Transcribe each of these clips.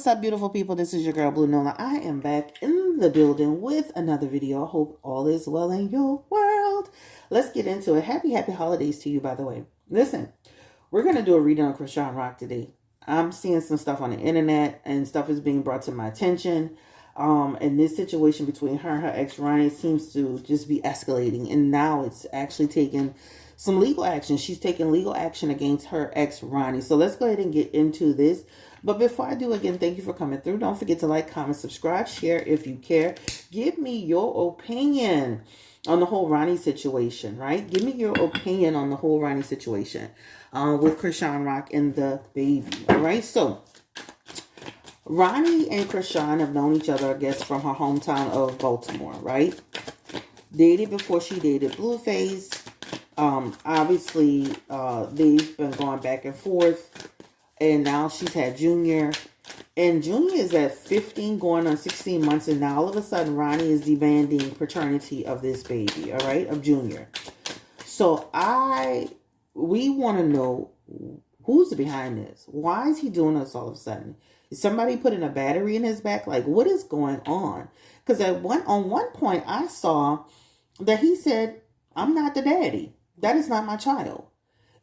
what's up, beautiful people? This is your girl, Blue Nola. I am back in the building with another video. I hope all is well in your world. Let's get into it. Happy holidays to you, by the way. Listen, we're going to do a reading on Chrisean Rock today. I'm seeing some stuff on the internet and stuff is being brought to my attention. And this situation between her and her ex, Ronnie, seems to just be escalating. And now it's actually taking some legal action. She's taking legal action against her ex, Ronnie. So let's go ahead and get into this. But before I do, again, thank you for coming through. Don't forget to like, comment, subscribe, share if you care. Give me your opinion on the whole Ronnie situation, right? Give me your opinion on the whole Ronnie situation with Chrisean Rock and the baby, all right? So Ronnie and Chrisean have known each other, I guess, from her hometown of Baltimore, right? Dated before she dated Blueface. Obviously, they've been going back and forth. And now she's had Junior. And Junior is at 15 going on 16 months. And now all of a sudden, Ronnie is demanding paternity of this baby, all right, of Junior. So we want to know who's behind this. Why is he doing this all of a sudden? Is somebody putting a battery in his back? Like, what is going on? Because on one point, I saw that he said, I'm not the daddy. That is not my child.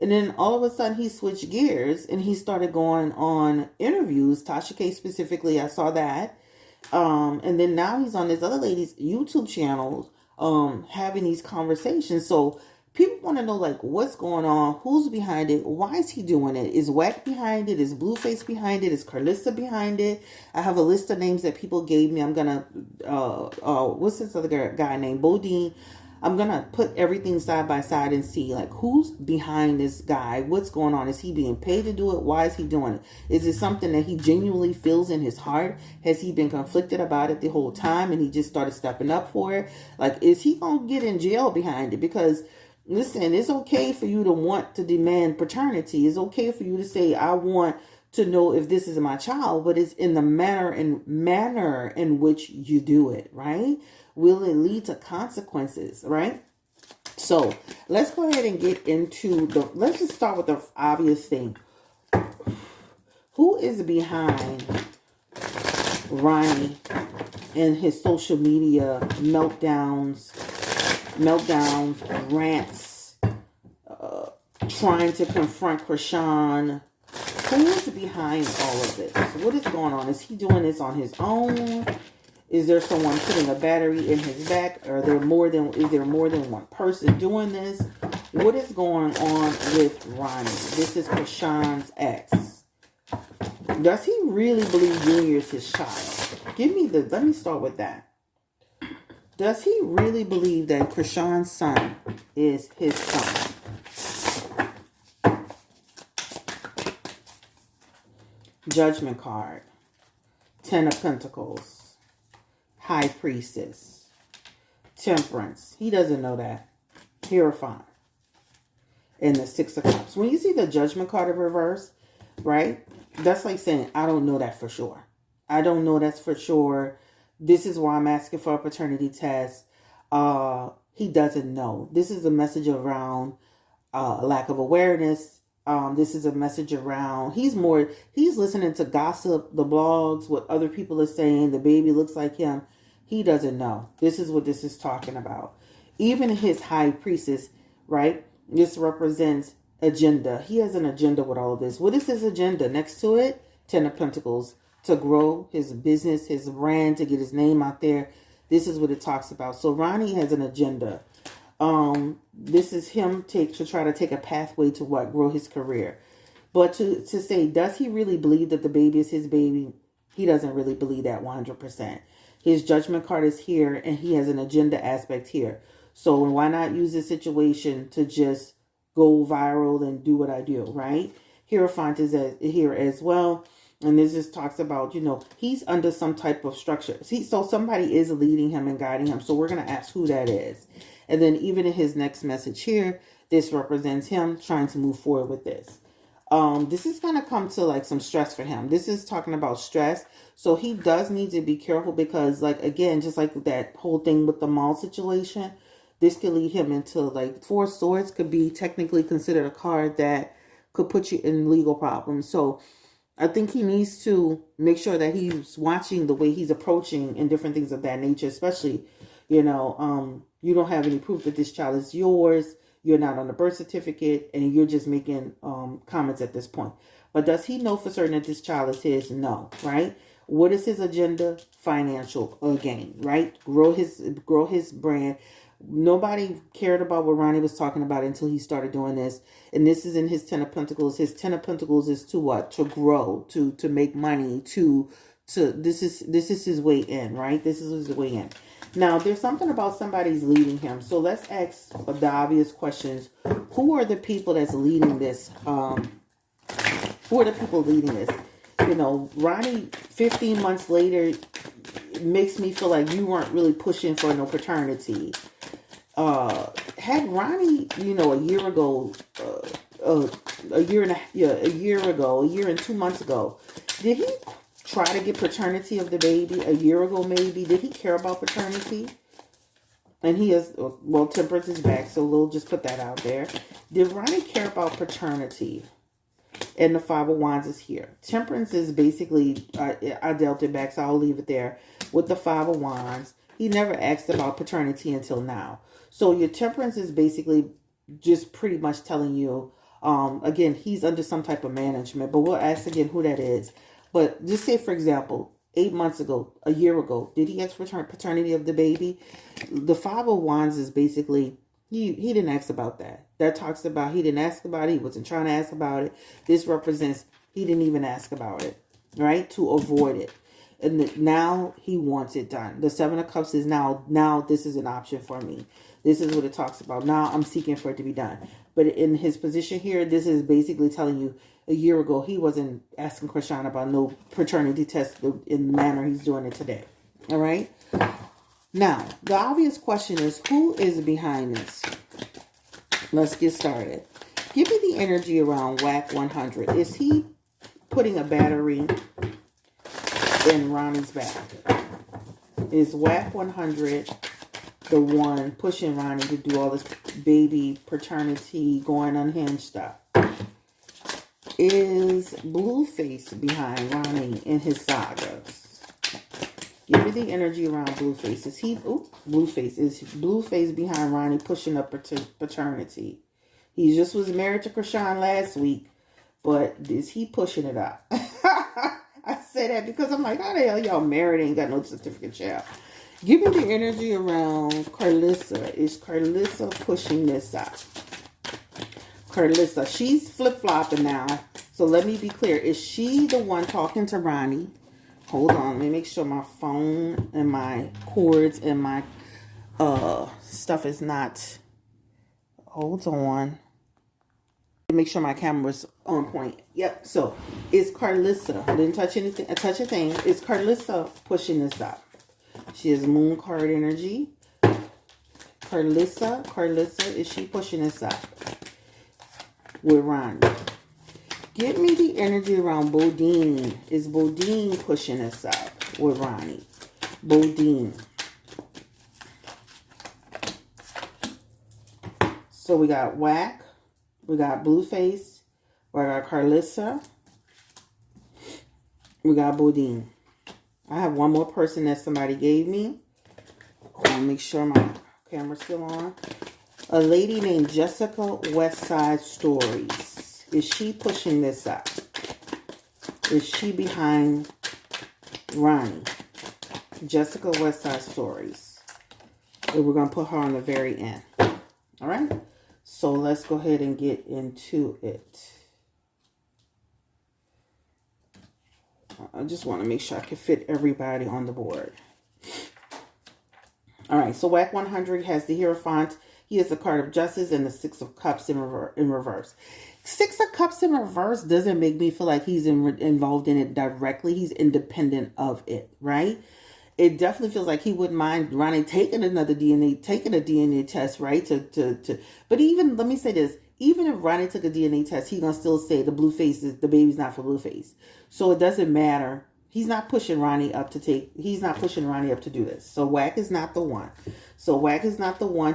And then all of a sudden he switched gears and he started going on interviews. Tasha K specifically, I saw that. And then now he's on this other lady's YouTube channel having these conversations. So people want to know, like, what's going on? Who's behind it? Why is he doing it? Is Wack behind it? Is Blueface behind it? Is Carlissa behind it? I have a list of names that people gave me. I'm going to, what's this other guy named Bodine? I'm going to put everything side by side and see, like, who's behind this guy? What's going on? Is he being paid to do it? Why is he doing it? Is it something that he genuinely feels in his heart? Has he been conflicted about it the whole time and he just started stepping up for it? Like, is he going to get in jail behind it? Because, listen, it's okay for you to want to demand paternity. It's okay for you to say, I want to know if this is my child, but it's in the manner in which you do it, right? Will it lead to consequences, right? So let's go ahead and get into let's just start with the obvious thing. Who is behind Ronnie and his social media meltdowns, rants, trying to confront Chrisean? Who is behind all of this? What is going on? Is he doing this on his own? Is there someone putting a battery in his back? Is there more than one person doing this? What is going on with Ronnie? This is Chrisean's ex. Does he really believe Junior is his child? Let me start with that. Does he really believe that Chrisean's son is his son? Judgment card. 10 of Pentacles. High Priestess. Temperance. He doesn't know that. Hierophant. And the 6 of Cups. When you see the Judgment card in reverse, right? That's like saying, I don't know that for sure. I don't know that's for sure. This is why I'm asking for a paternity test. He doesn't know. This is a message around lack of awareness. This is a message around, he's listening to gossip, the blogs, what other people are saying. The baby looks like him. He doesn't know. This is what this is talking about. Even his High Priestess, right? This represents agenda. He has an agenda with all of this. What is his agenda? Next to it, 10 of Pentacles. To grow his business, his brand, to get his name out there. This is what it talks about. So Ronnie has an agenda. This is him to try to take a pathway to grow his career. But to say, does he really believe that the baby is his baby? He doesn't really believe that 100%. His Judgment card is here and he has an agenda aspect here. So why not use this situation to just go viral and do what I do, right? Hierophant is here as well. And this just talks about, he's under some type of structure. So somebody is leading him and guiding him. So we're going to ask who that is. And then even in his next message here, this represents him trying to move forward with this. This is going to come to like some stress for him. This is talking about stress. So he does need to be careful because, like, again, just like that whole thing with the mall situation, this could lead him into, like, 4 of Swords could be technically considered a card that could put you in legal problems. So I think he needs to make sure that he's watching the way he's approaching and different things of that nature, especially, you don't have any proof that this child is yours. You're not on the birth certificate, and you're just making comments at this point. But does he know for certain that this child is his? No, right? What is his agenda? Financial gain, right? Grow his brand. Nobody cared about what Ronnie was talking about until he started doing this. And this is in his Ten of Pentacles. His Ten of Pentacles is to what? To grow, to make money, to this is his way in, right? This is his way in. Now, there's something about somebody's leading him. So let's ask the obvious questions. Who are the people that's leading this? Who are the people leading this? Ronnie, 15 months later, makes me feel like you weren't really pushing for no paternity. Had Ronnie, a year ago, a year and 2 months ago, did he try to get paternity of the baby a year ago maybe? Did he care about paternity? And he is, well, Temperance is back, so we'll just put that out there. Did Ronnie care about paternity? And the Five of Wands is here. Temperance is basically, I dealt it back, so I'll leave it there. With the Five of Wands, he never asked about paternity until now. So your Temperance is basically just pretty much telling you, again, he's under some type of management. But we'll ask again who that is. But just say, for example, 8 months ago, a year ago, did he ask for paternity of the baby? The Five of Wands is basically, he didn't ask about that. That talks about he didn't ask about it. He wasn't trying to ask about it. This represents he didn't even ask about it, right? To avoid it. And now he wants it done. The Seven of Cups is now this is an option for me. This is what it talks about. Now I'm seeking for it to be done. But in his position here, this is basically telling you a year ago, he wasn't asking Chrisean about no paternity test in the manner he's doing it today. All right. Now, the obvious question is, who is behind this? Let's get started. Give me the energy around WAC 100. Is he putting a battery in Ronnie's back? Is WAC 100 the one pushing Ronnie to do all this baby paternity going unhinged stuff? Is Blueface behind Ronnie in his sagas? Give me the energy around Blueface. Is he, Blueface, is Blueface behind Ronnie pushing up paternity? He just was married to Chrisean last week, but is he pushing it up? I say that because I'm like, how the hell y'all married and ain't got no certificate, child? Give me the energy around Carlissa. Is Carlissa pushing this up? Carlissa, she's flip-flopping now. So let me be clear. Is she the one talking to Ronnie? Hold on. Let me make sure my phone and my cords and my stuff is not... Hold on. Make sure my camera's on point. Yep. So, is Carlissa... I didn't touch anything. I touch a thing. Is Carlissa pushing this up? She has moon card energy. Carlissa, is she pushing this up with Ronnie? Give me the energy around Bodine. Is Bodine pushing this up with Ronnie? Bodine. So we got Whack. We got Blueface. We got Carlissa. We got Bodine. I have one more person that somebody gave me. I want to make sure my camera's still on. A lady named Jessica Westside Stories. Is she pushing this up? Is she behind Ronnie? Jessica Westside Stories. And we're going to put her on the very end. All right? So let's go ahead and get into it. I just want to make sure I can fit everybody on the board. All right, so WAC 100 has the Hierophant. He has the card of Justice and the Six of Cups in reverse. Six of Cups in reverse doesn't make me feel like he's involved in it directly. He's independent of it, right? It definitely feels like he wouldn't mind Ronnie taking a DNA test, right? But even, let me say this, even if Ronnie took a DNA test, he's going to still say the the baby's not for Blueface. So it doesn't matter. He's not pushing Ronnie up to do this. So Whack is not the one.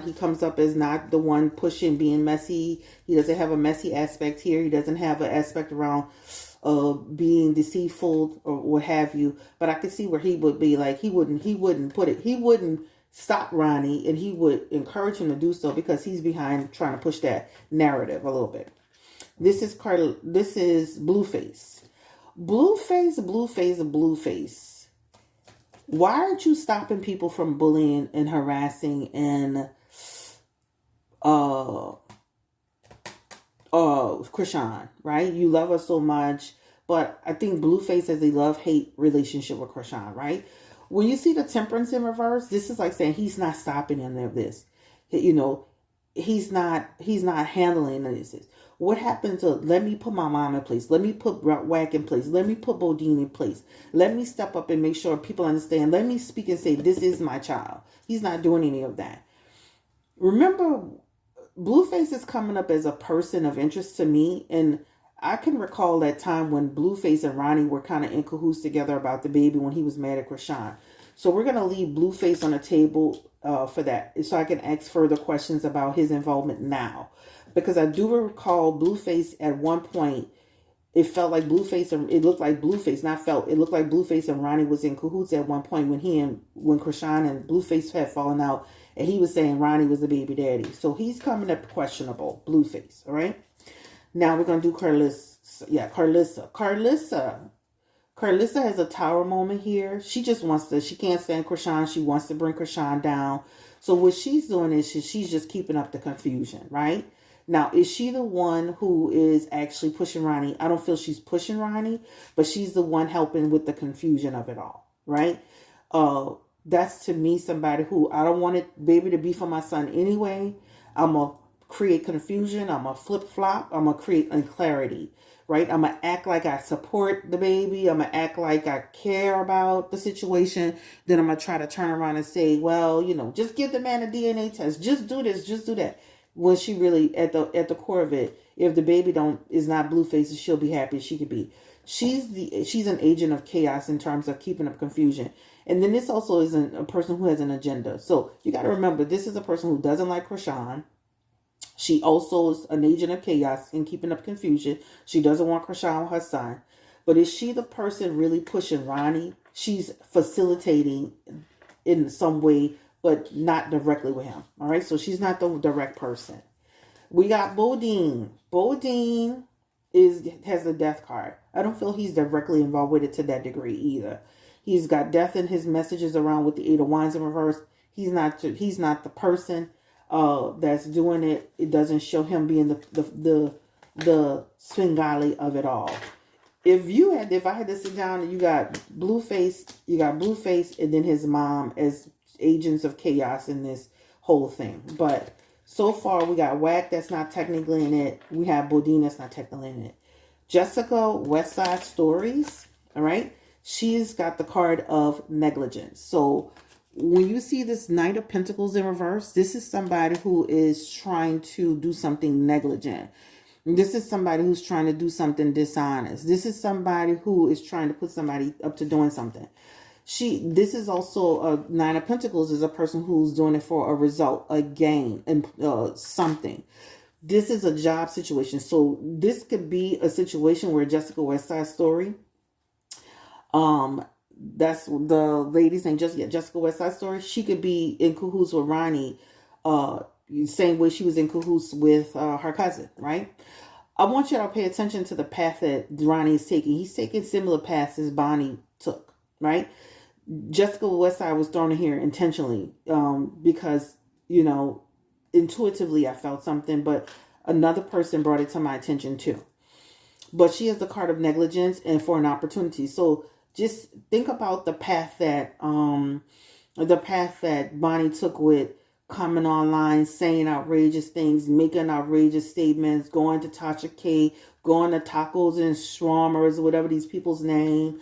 He comes up as not the one pushing, being messy. He doesn't have a messy aspect here. He doesn't have an aspect around being deceitful or what have you. But I could see where he would be like, he wouldn't stop Ronnie, and he would encourage him to do so because he's behind trying to push that narrative a little bit. This is Blueface. Blueface. Why aren't you stopping people from bullying and harassing and Chrisean, right? You love her so much, but I think Blueface has a love-hate relationship with Chrisean, right? When you see the temperance in reverse, this is like saying he's not stopping any of this. You know, he's not handling this. What happened to, let me put my mom in place. Let me put Whack in place. Let me put Bodine in place. Let me step up and make sure people understand. Let me speak and say, this is my child. He's not doing any of that. Remember, Blueface is coming up as a person of interest to me. And I can recall that time when Blueface and Ronnie were kind of in cahoots together about the baby when he was mad at Chrisean. So we're going to leave Blueface on the table for that, so I can ask further questions about his involvement now. Because I do recall Blueface at one point, it felt like Blueface, and it looked like Blueface, it looked like Blueface and Ronnie was in cahoots at one point when Chrisean and Blueface had fallen out, and he was saying Ronnie was the baby daddy. So he's coming up questionable, Blueface, all right? Now we're going to do Carlissa. Yeah, Carlissa. Carlissa has a tower moment here. She can't stand Chrisean. She wants to bring Chrisean down. So what she's doing is she's just keeping up the confusion, right? Now, is she the one who is actually pushing Ronnie? I don't feel she's pushing Ronnie, but she's the one helping with the confusion of it all, right? That's to me somebody who, I don't want it, baby, to be for my son anyway. I'm going to create confusion. I'm going to flip-flop. I'm going to create unclarity, right? I'm going to act like I support the baby. I'm going to act like I care about the situation. Then I'm going to try to turn around and say, well, just give the man a DNA test. Just do this. Just do that. When she really, at the core of it, if the baby is not Blueface, she'll be happy as she could be. She's an agent of chaos in terms of keeping up confusion. And then this also isn't a person who has an agenda. So you got to remember, this is a person who doesn't like Chrisean. She also is an agent of chaos in keeping up confusion. She doesn't want Chrisean with her son. But is she the person really pushing Ronnie? She's facilitating in some way, but not directly with him. All right, so she's not the direct person. We got Bodine. Bodine has the death card. I don't feel he's directly involved with it to that degree either. He's got death in his messages around with the Eight of Wands in reverse. He's not the person that's doing it. It doesn't show him being the Svengali of it all. If I had to sit down and you got Blueface, and then his mom as agents of chaos in this whole thing. But so far we got Whack that's not technically in it. We have Bodine that's not technically in it. Jessica, West Side Stories, all right? She's got the card of negligence. So when you see this Knight of Pentacles in reverse, this is somebody who is trying to do something negligent. This is somebody who's trying to do something dishonest. This is somebody who is trying to put somebody up to doing something. This is also a Nine of Pentacles, is a person who's doing it for a result, a gain, and something. This is a job situation. So this could be a situation where Jessica West Side Story, that's the lady's name, Jessica West Side Story. She could be in cahoots with Ronnie, same way she was in cahoots with her cousin, right? I want you to pay attention to the path that Ronnie is taking. He's taking similar paths as Bonnie took, right? Jessica Westside was thrown in here intentionally because, intuitively I felt something, but another person brought it to my attention too. But she has the card of negligence and for an opportunity. So just think about the path that Bonnie took with coming online, saying outrageous things, making outrageous statements, going to Tasha K, going to Tacos and Schwarmers, whatever these people's name,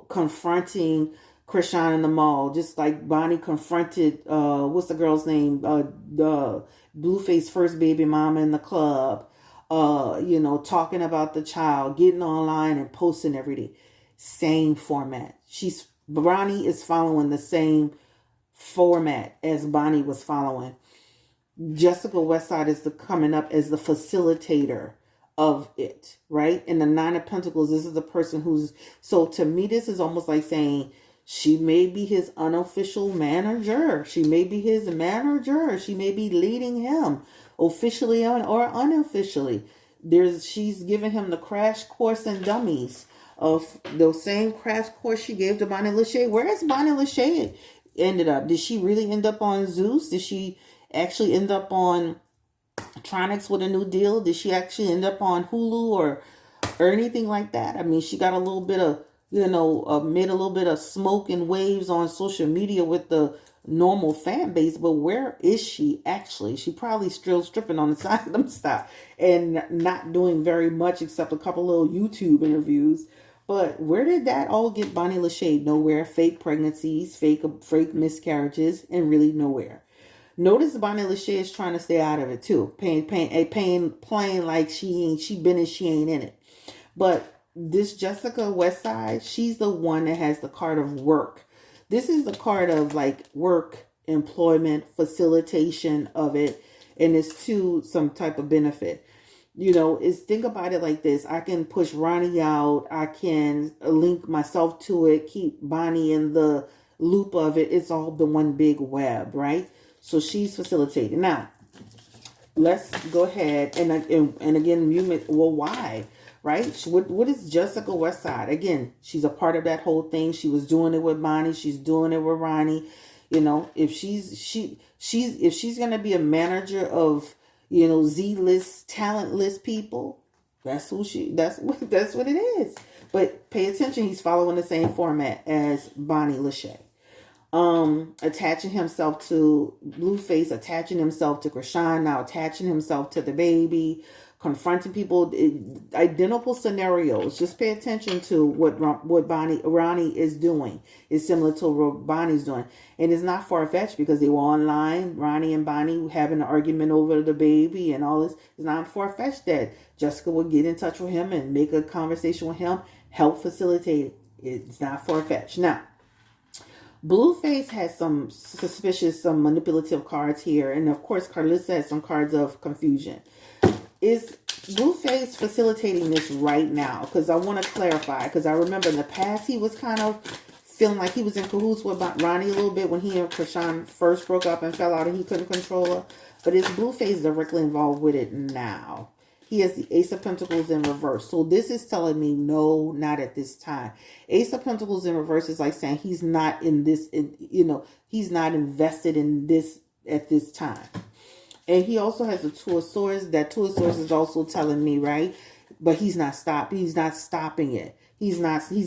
confronting Chrisean in the mall, just like Bonnie confronted, what's the girl's name? The Blueface first baby mama in the club, talking about the child, getting online and posting every day. Same format. Bonnie is following the same format as Bonnie was following. Jessica Westside is coming up as the facilitator of it, right? And the Nine of Pentacles, this is the person who's, so to me, this is almost like saying she may be his unofficial manager. She may be his manager. She may be leading him officially or unofficially. She's giving him the crash course in dummies of the same crash course she gave to Bonnie Lachey. Where is Bonnie Lachey ended up? Did she really end up on Zeus? Did she actually end up on Tronics with a new deal? Did she actually end up on Hulu or anything like that? I mean, she got a little bit of, made a little bit of smoke and waves on social media with the normal fan base, but where is she actually? She probably still stripping on the side of them stuff and not doing very much except a couple little YouTube interviews. But where did that all get Bonnie Lachey? Nowhere. Fake pregnancies, fake miscarriages, and really nowhere. Notice Bonnie Lachey is trying to stay out of it too, playing like she been and she ain't in it. But this Jessica Westside, she's the one that has the card of work. This is the card of like work, employment, facilitation of it, and it's to some type of benefit. Think about it like this. I can push Ronnie out. I can link myself to it, keep Bonnie in the loop of it. It's all the one big web, right? So she's facilitating. Now, let's go ahead and again, why? Right? What is Jessica Westside? Again, she's a part of that whole thing. She was doing it with Bonnie. She's doing it with Ronnie. If she's gonna be a manager of Z-list, talentless people, that's what it is. But pay attention, he's following the same format as Bonnie Lachey. Attaching himself to Blueface, attaching himself to Chrisean, now attaching himself to the baby, confronting people, identical scenarios. Just pay attention to what Ronnie is doing. It's similar to what Bonnie's doing. And it's not far-fetched because they were online, Ronnie and Bonnie having an argument over the baby and all this. It's not far-fetched that Jessica would get in touch with him and make a conversation with him, help facilitate it. It's not far-fetched. Now, Blueface has some suspicious, some manipulative cards here. And of course, Carlissa has some cards of confusion. Is Blueface facilitating this right now? Because I want to clarify. Because I remember in the past, he was kind of feeling like he was in cahoots with Ronnie a little bit when he and Chrisean first broke up and fell out and he couldn't control her. But is Blueface directly involved with it now? He has the Ace of Pentacles in reverse. So this is telling me, no, not at this time. Ace of Pentacles in reverse is like saying he's not in this, he's not invested in this at this time. And he also has the Two of Swords. That Two of Swords is also telling me, right? But he's not stopping it. He's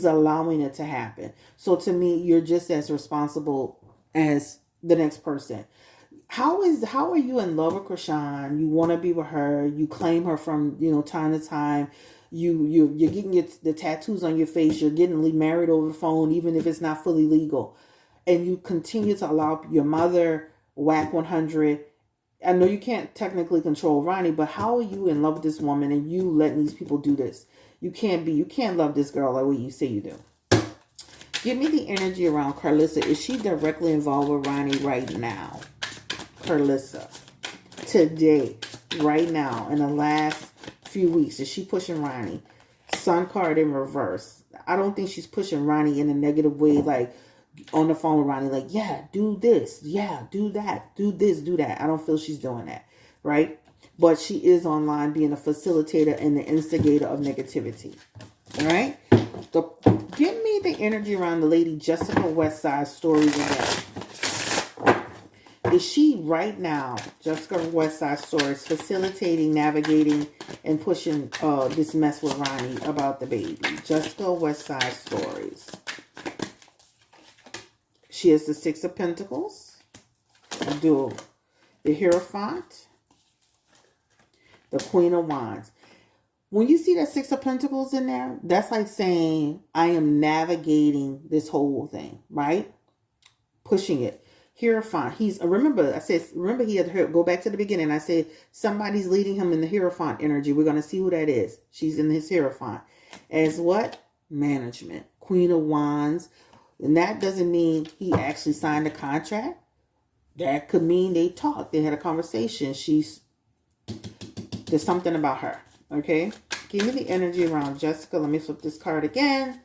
allowing it to happen. So to me, you're just as responsible as the next person. How are you in love with Chrisean? You want to be with her. You claim her from, time to time. You're getting the tattoos on your face. You're getting married over the phone, even if it's not fully legal. And you continue to allow your mother, whack 100. I know you can't technically control Ronnie, but how are you in love with this woman and you letting these people do this? You can't love this girl like what you say you do. Give me the energy around Carlissa. Is she directly involved with Ronnie right now? Carlissa, today, right now, in the last few weeks, is she pushing Ronnie? Sun card in reverse. I don't think she's pushing Ronnie in a negative way, like on the phone with Ronnie, like, yeah, do this, yeah, do that, do this, do that. I don't feel she's doing that, right? But she is online being a facilitator and the instigator of negativity, all right? So give me the energy around the lady Jessica Westside stories again. Is she right now, Jessica Westside Stories, facilitating, navigating, and pushing this mess with Ronnie about the baby? Jessica Westside Stories. She has the Six of Pentacles, the Hierophant, the Queen of Wands. When you see that Six of Pentacles in there, that's like saying, I am navigating this whole thing, right? Pushing it. Hierophant. Remember he had go back to the beginning. I said somebody's leading him in the Hierophant energy. We're going to see who that is. She's in his Hierophant. As what? Management. Queen of Wands. And that doesn't mean he actually signed a contract. That could mean they talked. They had a conversation. There's something about her. Okay. Give me the energy around Jessica. Let me flip this card again.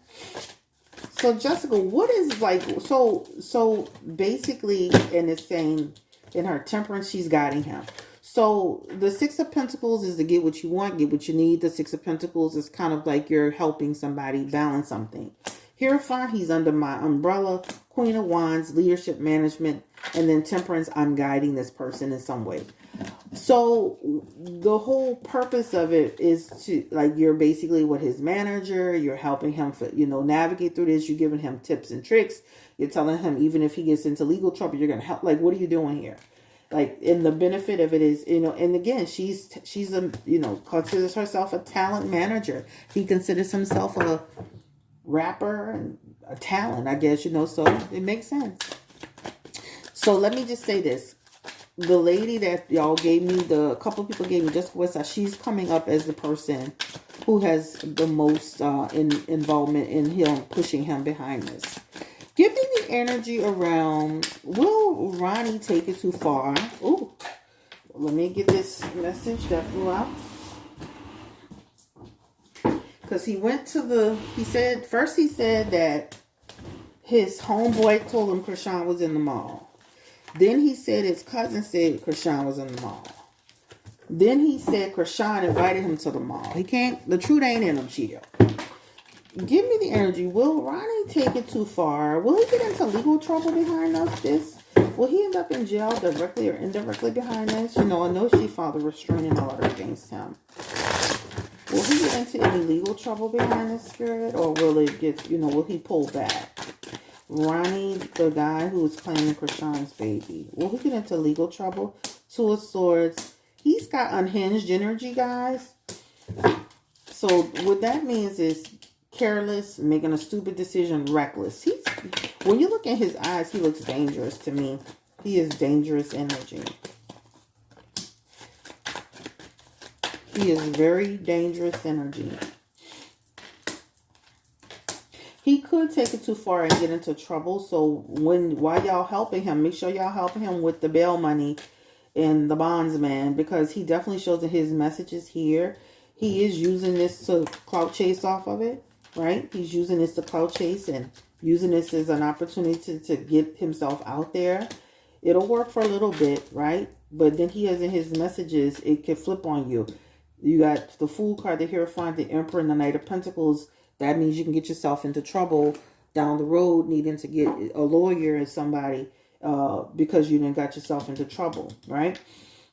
So Jessica, what is like, so basically, and it's saying in her temperance, she's guiding him. So the Six of Pentacles is to get what you want, get what you need. The Six of Pentacles is kind of like you're helping somebody balance something. Hierophant, he's under my umbrella. Queen of Wands, leadership, management, and then Temperance, I'm guiding this person in some way. So the whole purpose of it is to, like, you're basically with his manager, you're helping him, navigate through this. You're giving him tips and tricks. You're telling him, even if he gets into legal trouble, you're going to help. Like, what are you doing here? Like, and the benefit of it is, and again, she's considers herself a talent manager. He considers himself a rapper and a talent, I guess, so it makes sense. So let me just say this. The lady that y'all gave me, a couple of people gave me just Westside, she's coming up as the person who has the most involvement in him, pushing him behind this. Give me the energy around, will Ronnie take it too far? Ooh, let me get this message that flew out. Because he went to he said that his homeboy told him Chrisean was in the mall. Then he said his cousin said Chrisean was in the mall. Then he said Chrisean invited him to the mall. The truth ain't in him, Cheeto. Give me the energy. Will Ronnie take it too far? Will he get into legal trouble behind this? Will he end up in jail directly or indirectly behind this? I know she filed a restraining order against him. Will he get into any legal trouble behind this, Spirit? Or will it get, will he pull back? Ronnie, the guy who was claiming Chrisean's baby, will he get into legal trouble? Two of Swords. He's got unhinged energy, guys. So what that means is careless, making a stupid decision, reckless. When you look at his eyes, he looks dangerous to me. He is dangerous energy. He is very dangerous energy. He could take it too far and get into trouble. So while y'all helping him, make sure y'all helping him with the bail money and the bondsman, because he definitely shows in his messages here. He is using this to clout chase off of it, right? He's using this to clout chase and using this as an opportunity to get himself out there. It'll work for a little bit, right? But then he has in his messages, it can flip on you. You got the Fool card, the Hierophant, the Emperor, and the Knight of Pentacles. That means you can get yourself into trouble down the road, needing to get a lawyer or somebody because you done got yourself into trouble, right?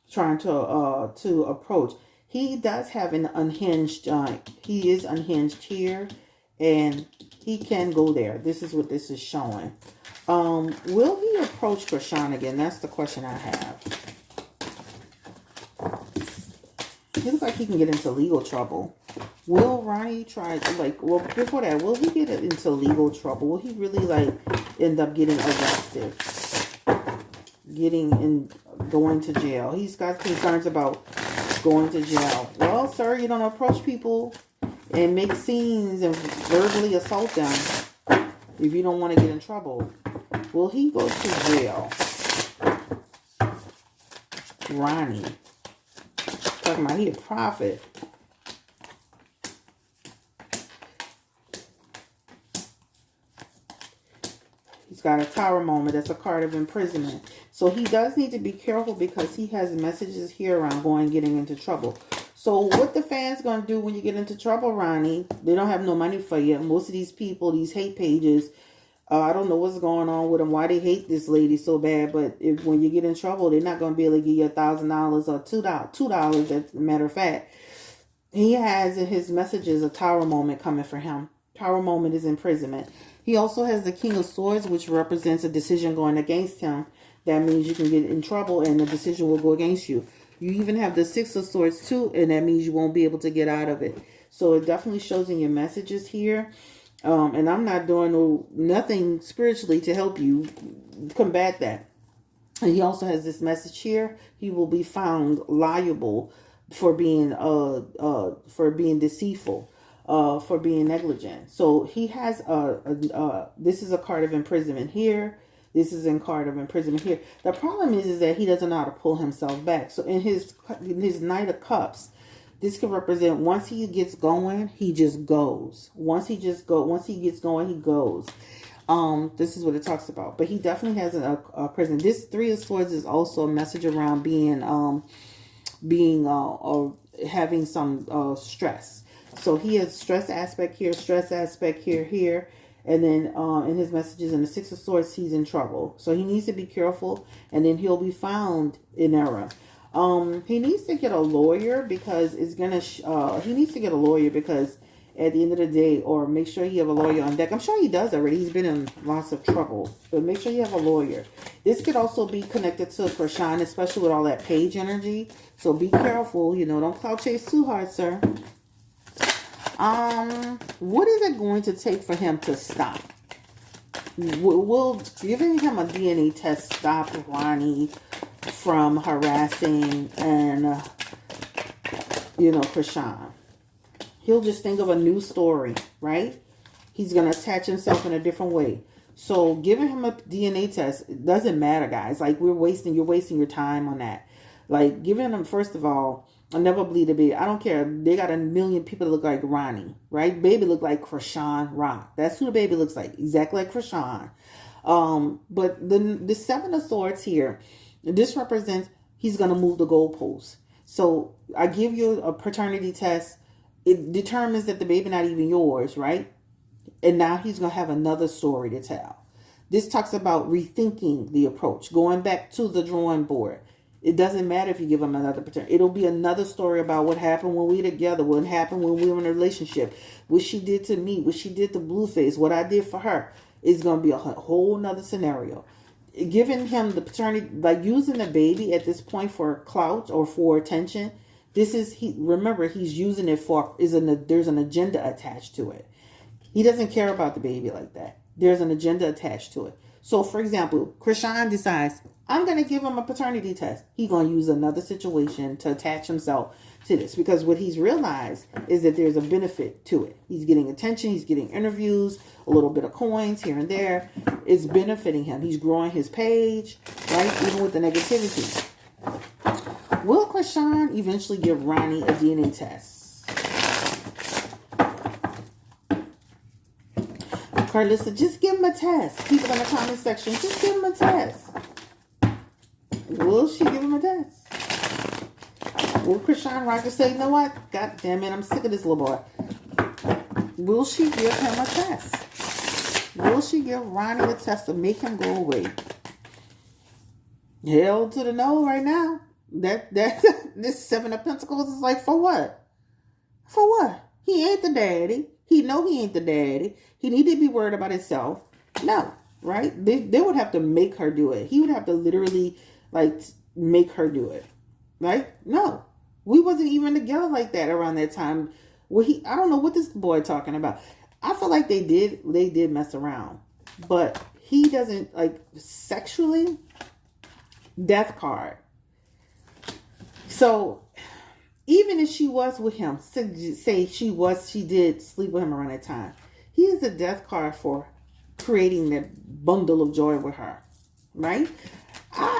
Trying to approach. He does have an unhinged, he is unhinged here, and he can go there. This is what this is showing. Will he approach Chrisean again? That's the question I have. He looks like he can get into legal trouble. Will Ronnie before that, will he get into legal trouble? Will he really, end up getting arrested? Going to jail? He's got concerns about going to jail. Well, sir, you don't approach people and make scenes and verbally assault them if you don't want to get in trouble. Will he go to jail? Ronnie. Talking about he a prophet. He's got a Tower moment. That's a card of imprisonment. So he does need to be careful because he has messages here around getting into trouble. So what the fans going to do when you get into trouble, Ronnie? They don't have no money for you. Most of these people, these hate pages, I don't know what's going on with them, why they hate this lady so bad. But when you get in trouble, they're not going to be able to give you $1,000 or $2. As a matter of fact, he has in his messages a Tower moment coming for him. Tower moment is imprisonment. He also has the King of Swords, which represents a decision going against him. That means you can get in trouble and the decision will go against you. You even have the Six of Swords too, and that means you won't be able to get out of it. So it definitely shows in your messages here. And I'm not doing nothing spiritually to help you combat that. And he also has this message here. He will be found liable for being deceitful, for being negligent. So he has this is a card of imprisonment here. This is a card of imprisonment here. The problem is that he doesn't know how to pull himself back. So in his Knight of Cups, This could represent once he gets going, he just goes. Once he gets going, he goes. This is what it talks about. But he definitely has a prison. This Three of Swords is also a message around having some stress. So he has stress aspect here, here. And then in his messages in the Six of Swords, he's in trouble. So he needs to be careful, and then he'll be found in error. He needs to get a lawyer because it's gonna. He needs to get a lawyer because at the end of the day, or make sure you have a lawyer on deck. I'm sure he does already. He's been in lots of trouble, but make sure you have a lawyer. This could also be connected to Chrisean, especially with all that page energy. So be careful. Don't cloud chase too hard, sir. What is it going to take for him to stop? Will giving him a DNA test stop Ronnie from harassing and Chrisean? He'll just think of a new story, right? He's gonna attach himself in a different way. So giving him a DNA test, it doesn't matter, guys. Like you're wasting your time on that. Like giving him, first of all, I never believe a baby. I don't care. They got a million people that look like Ronnie, right? Baby look like Chrisean Rock. That's who the baby looks like. Exactly like Chrisean. But the Seven of Swords here, this represents he's going to move the goalposts. So I give you a paternity test. It determines that the baby not even yours, right? And now he's going to have another story to tell. This talks about rethinking the approach, going back to the drawing board. It doesn't matter if you give him another paternity. It'll be another story about what happened when we were together, what happened when we were in a relationship, what she did to me, what she did to Blueface, what I did for her. It's going to be a whole nother scenario. Giving him the paternity, like using the baby at this point for clout or for attention, remember, he's using it there's an agenda attached to it. He doesn't care about the baby like that. There's an agenda attached to it. So, for example, Chrisean decides, I'm going to give him a paternity test. He's going to use another situation to attach himself to this. Because what he's realized is that there's a benefit to it. He's getting attention. He's getting interviews, a little bit of coins here and there. It's benefiting him. He's growing his page, right? Even with the negativity. Will Chrisean eventually give Ronnie a DNA test? Carlissa, just give him a test. People in the comment section, just give him a test. Will she give him a test? Will Chrisean Rocker say, you know what? God damn it, I'm sick of this little boy. Will she give him a test? Will she give Ronnie a test to make him go away? Hell to the no right now. That this Seven of Pentacles is like, for what? For what? He ain't the daddy. He know he ain't the daddy. He need to be worried about himself. No, right? They would have to make her do it. He would have to literally make her do it, right? No, we wasn't even together like that around that time. I don't know what this boy talking about. I feel like they did mess around, but he doesn't sexually. Death card. So even if she was with him, say she did sleep with him around that time, he is a death card for creating that bundle of joy with her, right?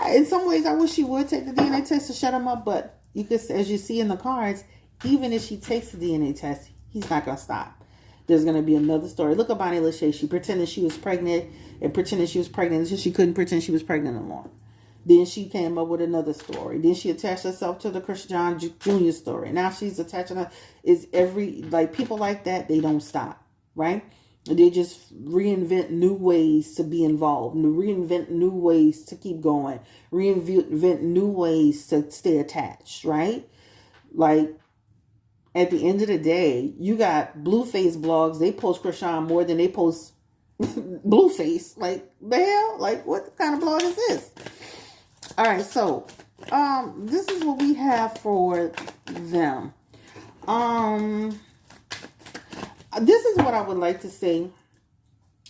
In some ways, I wish she would take the DNA test to shut him up, but you could, as you see in the cards, even if she takes the DNA test, he's not going to stop. There's going to be another story. Look at Bonnie Lachey. She pretended she was pregnant until she couldn't pretend she was pregnant anymore. Then she came up with another story. Then she attached herself to the Chrisean Jr. story. Now she's attaching her. People like that, they don't stop, right? They just reinvent new ways to be involved, reinvent new ways to keep going, reinvent new ways to stay attached, right? Like, at the end of the day, you got Blueface blogs. They post Chrisean more than they post Blueface. Like, the hell? Like, what kind of blog is this? All right, so this is what we have for them. This is what I would like to say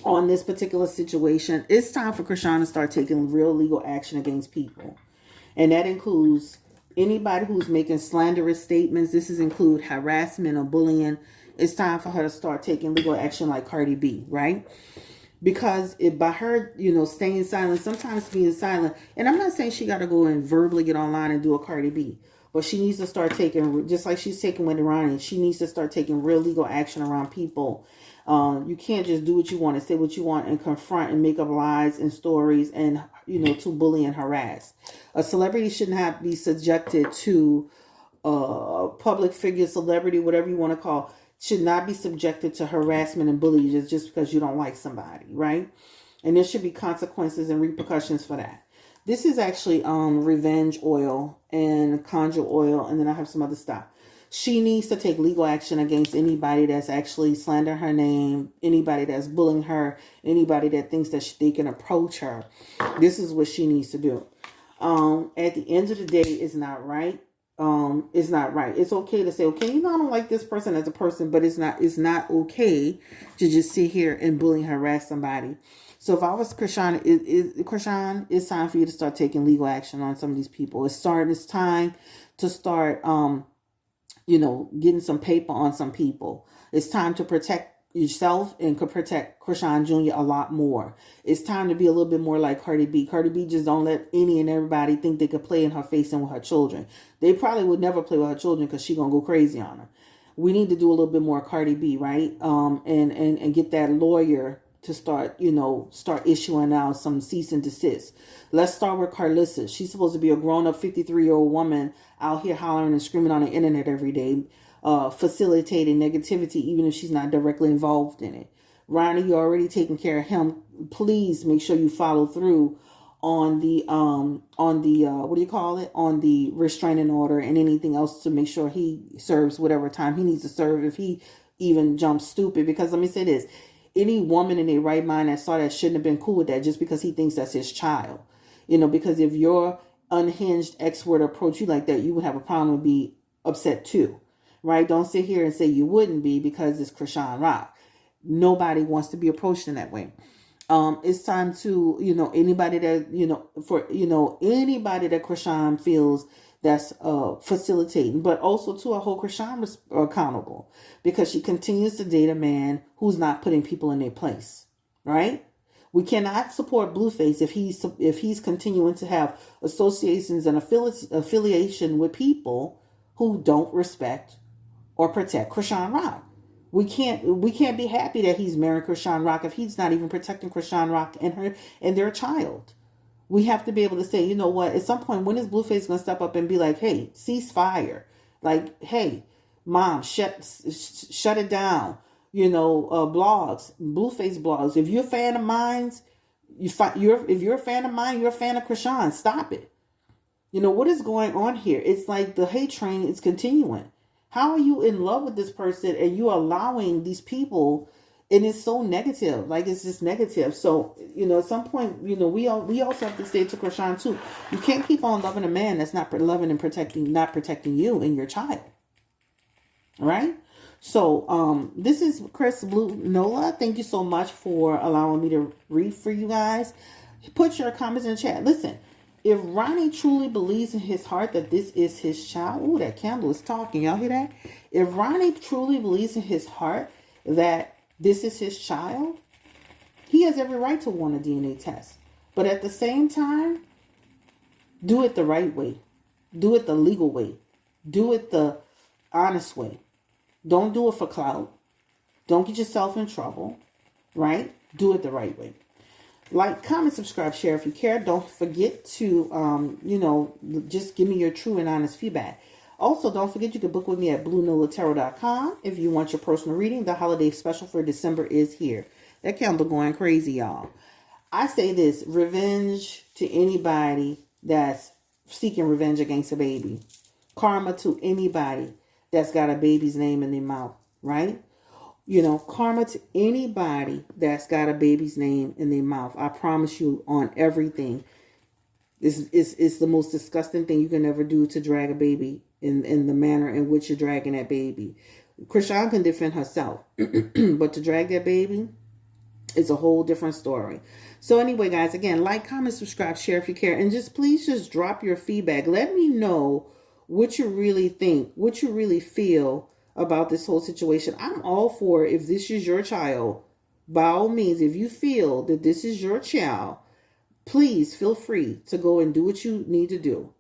on this particular situation. It's time for Chrisean to start taking real legal action against people. And that includes anybody who's making slanderous statements. This include harassment or bullying. It's time for her to start taking legal action like Cardi B, right? Because by her, staying silent, sometimes being silent, and I'm not saying she got to go and verbally get online and do a Cardi B, But she needs to start taking, just like she's taking with Ronnie, she needs to start taking real legal action around people. You can't just do what you want and say what you want and confront and make up lies and stories and, to bully and harass. A celebrity shouldn't have be subjected to public figure, celebrity, whatever you want to call, should not be subjected to harassment and bullying just because you don't like somebody, right? And there should be consequences and repercussions for that. This is actually revenge oil and conjure oil, and then I have some other stuff. She needs to take legal action against anybody that's actually slandering her name, anybody that's bullying her, anybody that thinks that they can approach her. This is what she needs to do. At the end of the day, it's not right. It's not right. It's okay to say, okay, I don't like this person as a person, but it's not okay to just sit here and bully and harass somebody. So if I was Chrisean, Chrisean, it's time for you to start taking legal action on some of these people. It's time to start, getting some paper on some people. It's time to protect yourself and could protect Chrisean Jr. a lot more. It's time to be a little bit more like Cardi B. Cardi B just don't let any and everybody think they could play in her face and with her children. They probably would never play with her children because she gonna go crazy on her. We need to do a little bit more Cardi B, right? And get that lawyer to start issuing out some cease and desist. Let's start with Carlissa. She's supposed to be a grown-up 53-year-old woman out here hollering and screaming on the internet every day, facilitating negativity, even if she's not directly involved in it. Ronnie, you're already taking care of him. Please make sure you follow through on the on the restraining order and anything else to make sure he serves whatever time he needs to serve if he even jumps stupid. Because let me say this, any woman in their right mind that saw that shouldn't have been cool with that just because he thinks that's his child. Because if your unhinged ex were to approach you like that, you would have a problem and be upset too. Right? Don't sit here and say you wouldn't be because it's Chrisean Rock. Nobody wants to be approached in that way. It's time to, anybody that, anybody that Chrisean feels that's facilitating, but also to a whole Chrisean accountable because she continues to date a man who's not putting people in their place, right? We cannot support Blueface if he's continuing to have associations and affiliation with people who don't respect or protect Chrisean Rock. We can't be happy that he's marrying Chrisean Rock if he's not even protecting Chrisean Rock and her and their child. We have to be able to say, you know what, at some point, when is Blueface going to step up and be like, hey, ceasefire? Like, hey, mom, shut it down. Blogs, Blueface blogs. If you're a fan of mine, if you're a fan of mine, you're a fan of Chrisean. Stop it. What is going on here? It's like the hate train is continuing. How are you in love with this person and you allowing these people, and it's so negative, like it's just negative. So, at some point, we also have to say to Chrisean too, you can't keep on loving a man that's not loving and not protecting you and your child. Right? So, this is Chris Blue Nola. Thank you so much for allowing me to read for you guys. Put your comments in the chat. Listen, if Ronnie truly believes in his heart that this is his child, ooh, that candle is talking. Y'all hear that? If Ronnie truly believes in his heart that this is his child, he has every right to want a DNA test. But at the same time, do it the right way. Do it the legal way. Do it the honest way. Don't do it for clout. Don't get yourself in trouble, right? Do it the right way. Like, comment, subscribe, share if you care. Don't forget to, just give me your true and honest feedback. Also, don't forget you can book with me at BlueNolaTarot.com if you want your personal reading. The holiday special for December is here. That candle going crazy, y'all. I say this, revenge to anybody that's seeking revenge against a baby. Karma to anybody that's got a baby's name in their mouth, right? Karma to anybody that's got a baby's name in their mouth. I promise you on everything. This is the most disgusting thing you can ever do to drag a baby in the manner in which you're dragging that baby. Chrisean can defend herself, but to drag that baby is a whole different story. So anyway, guys, again, like, comment, subscribe, share if you care, and please drop your feedback. Let me know what you really think, what you really feel about this whole situation. I'm all for if this is your child. By all means, if you feel that this is your child, please feel free to go and do what you need to do.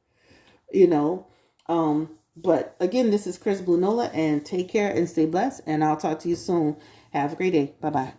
But again, this is Chris Blue Nola, and take care and stay blessed. And I'll talk to you soon. Have a great day. Bye bye.